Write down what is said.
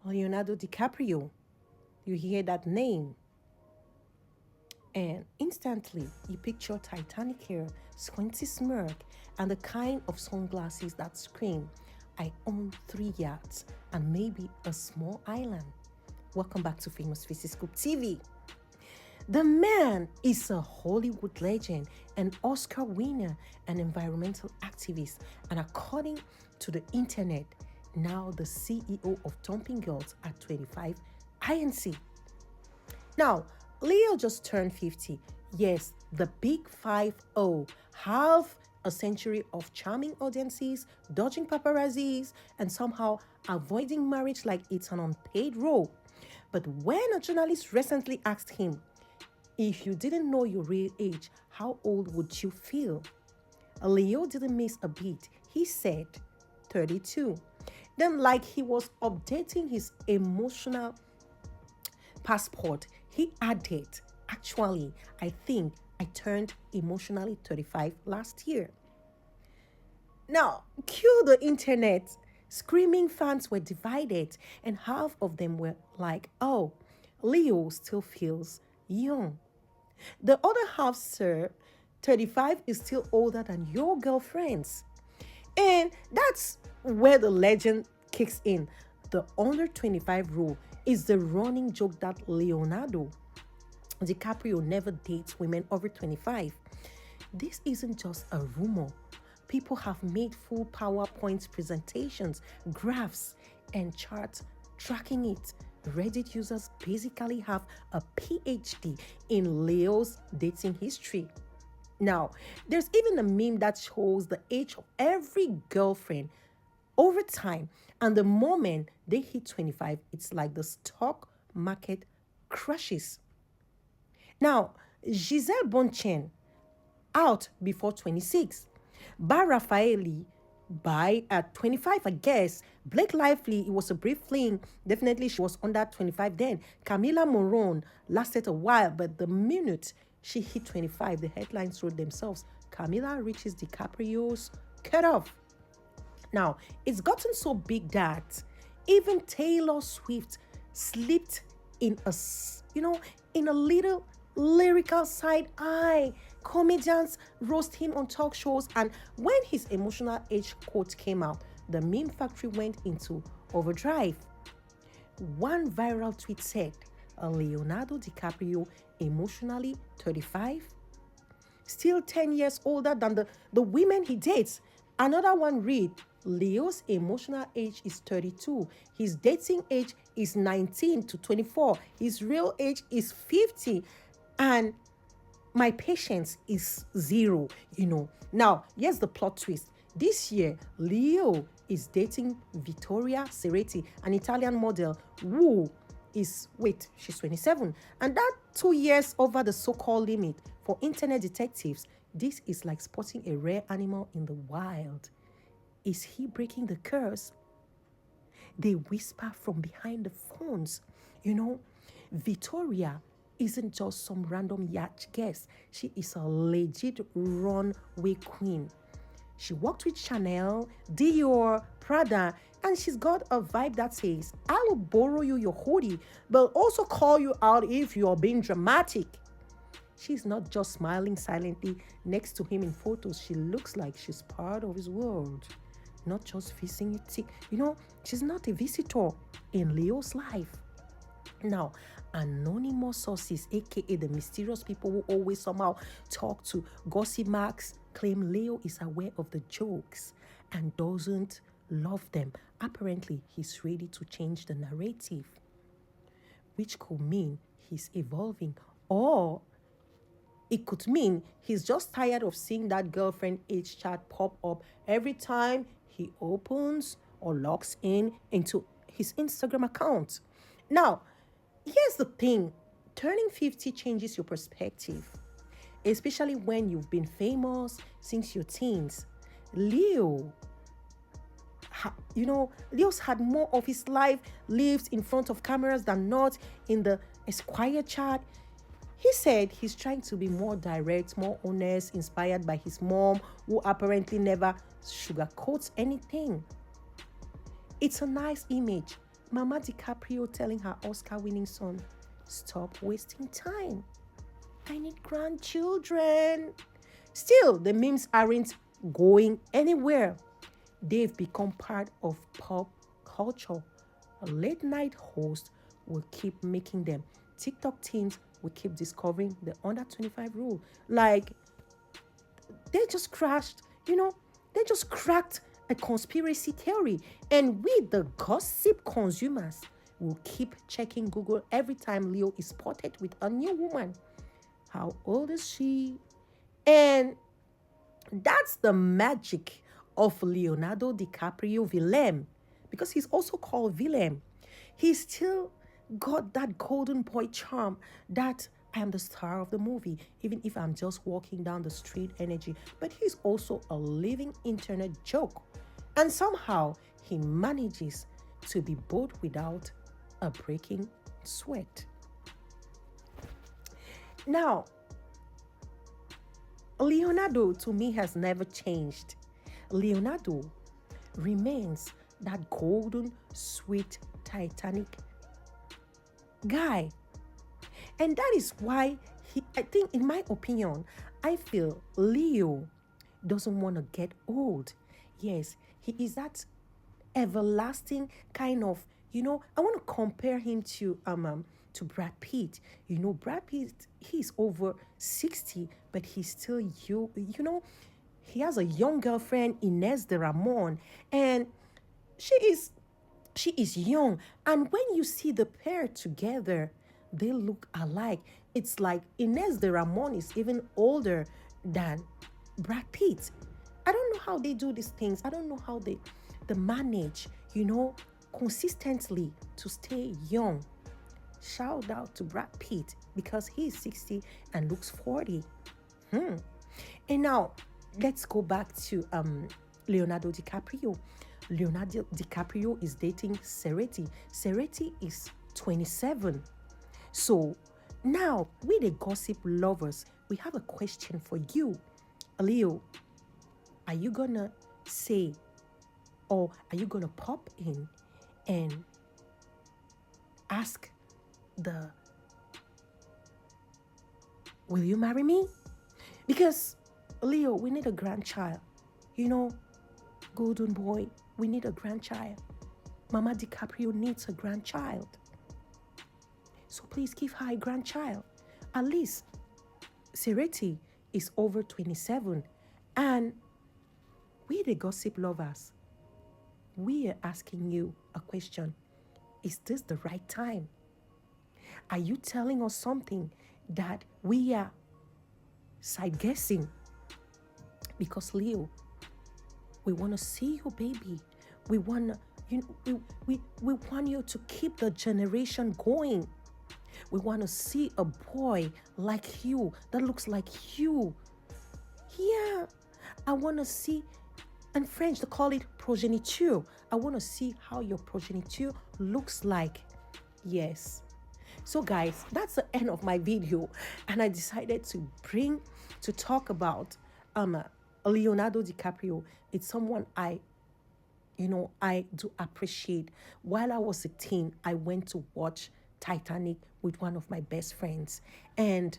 Leonardo DiCaprio. You hear that name, and instantly you picture Titanic hair, squinty smirk, and the kind of sunglasses that scream, I own 3 yachts and maybe a small island. Welcome back to Famous Faces Scoop TV. The man is a Hollywood legend, an Oscar winner, an environmental activist, and according to the internet, now the CEO of Dumping Girls at 25 INC. Now, Leo just turned 50. Yes, the big 5-0. Half a century of charming audiences, dodging paparazzis, and somehow avoiding marriage like it's an unpaid role. But when a journalist recently asked him, if you didn't know your real age, how old would you feel? Leo didn't miss a beat. He said 32. Then, like he was updating his emotional passport, he added, actually, I think I turned emotionally 35 last year. Now, cue the internet. Screaming fans were divided, and half of them were like, oh, Leo still feels young. The other half, sir, 35 is still older than your girlfriends. And that's where the legend kicks in. The under 25 rule is the running joke that Leonardo DiCaprio never dates women over 25. This isn't just a rumor. People have made full PowerPoint presentations, graphs, and charts tracking it. Reddit users basically have a PhD in Leo's dating history. Now, there's even a meme that shows the age of every girlfriend over time, and the moment they hit 25, it's like the stock market crashes. Now, Giselle Bonchen out before 26. Bar Raffaelli by at 25, I guess. Blake Lively, it was a brief fling. Definitely she was under 25 then. Camila Morone lasted a while, but the minute she hit 25, the headlines wrote themselves. Camila reaches DiCaprio's cutoff. Now, it's gotten so big that even Taylor Swift slipped in in a little lyrical side eye. Comedians roast him on talk shows, and when his emotional age quote came out, the meme factory went into overdrive. One viral tweet said, Leonardo DiCaprio emotionally 35, still 10 years older than the women he dates. Another one read, Leo's emotional age is 32. His dating age is 19 to 24. His real age is 50. And my patience is 0. Now, here's the plot twist. This year, Leo is dating Vittoria Ceretti, an Italian model who she's 27. And that 2 years over the so-called limit for internet detectives. This is like spotting a rare animal in the wild. Is he breaking the curse? They whisper from behind the phones. Vittoria isn't just some random yacht guest. She is a legit runway queen. She worked with Chanel, Dior, Prada, and she's got a vibe that says, I will borrow you your hoodie, but also call you out if you're being dramatic. She's not just smiling silently next to him in photos. She looks like she's part of his world, not just visiting. She's not a visitor in Leo's life. Now, anonymous sources, aka the mysterious people who always somehow talk to Gossip Max, claim Leo is aware of the jokes and doesn't love them. Apparently, he's ready to change the narrative, which could mean he's evolving, or it could mean he's just tired of seeing that girlfriend age chart pop up every time he opens or logs into his Instagram account. Now, here's the thing. Turning 50 changes your perspective, especially when you've been famous since your teens. Leo's had more of his life lived in front of cameras than not in the Esquire chart. He said he's trying to be more direct, more honest, inspired by his mom, who apparently never sugarcoats anything. It's a nice image, Mama DiCaprio telling her Oscar-winning son, stop wasting time. I need grandchildren. Still, the memes aren't going anywhere. They've become part of pop culture. A late night host will keep making them. TikTok teens will keep discovering the under 25 rule. Like, they just crashed, they just cracked a conspiracy theory. And we, the gossip consumers, will keep checking Google every time Leo is spotted with a new woman. How old is she? And that's the magic of Leonardo DiCaprio Willem, because he's also called Willem. He's still got that golden boy charm, that I am the star of the movie, even if I'm just walking down the street energy. But he's also a living internet joke. And somehow he manages to be bold without a breaking sweat. Now, Leonardo to me has never changed. Leonardo remains that golden, sweet, Titanic guy. And that is why I think, in my opinion, I feel Leo doesn't want to get old. Yes, he is that everlasting kind of, I want to compare him to Brad Pitt. Brad Pitt, he's over 60, but he's still he has a young girlfriend, Inez de Ramon, and she is young. And when you see the pair together, they look alike. It's like Inez de Ramon is even older than Brad Pitt. I don't know how they do these things. I don't know how they manage, consistently to stay young. Shout out to Brad Pitt, because he's 60 and looks 40. And now let's go back to Leonardo DiCaprio. Leonardo DiCaprio is dating Ceretti. Ceretti is 27. So now, we the gossip lovers, we have a question for you. Leo, are you gonna say, or are you gonna pop in and ask will you marry me? Because Leo, we need a grandchild. Golden boy, we need a grandchild. Mama DiCaprio needs a grandchild. So please give her a grandchild. At least Ceretti is over 27. And we the gossip lovers, we are asking you a question. Is this the right time? Are you telling us something that we are side guessing? Because Leo, we want to see your baby. We want we want you to keep the generation going. We want to see a boy like you, that looks like you. Yeah, I want to see, in French they call it progeniture. I want to see how your progeniture looks like. Yes. So guys, that's the end of my video, and I decided to talk about Leonardo DiCaprio. It's someone I do appreciate. While I was a teen, I went to watch Titanic with one of my best friends, and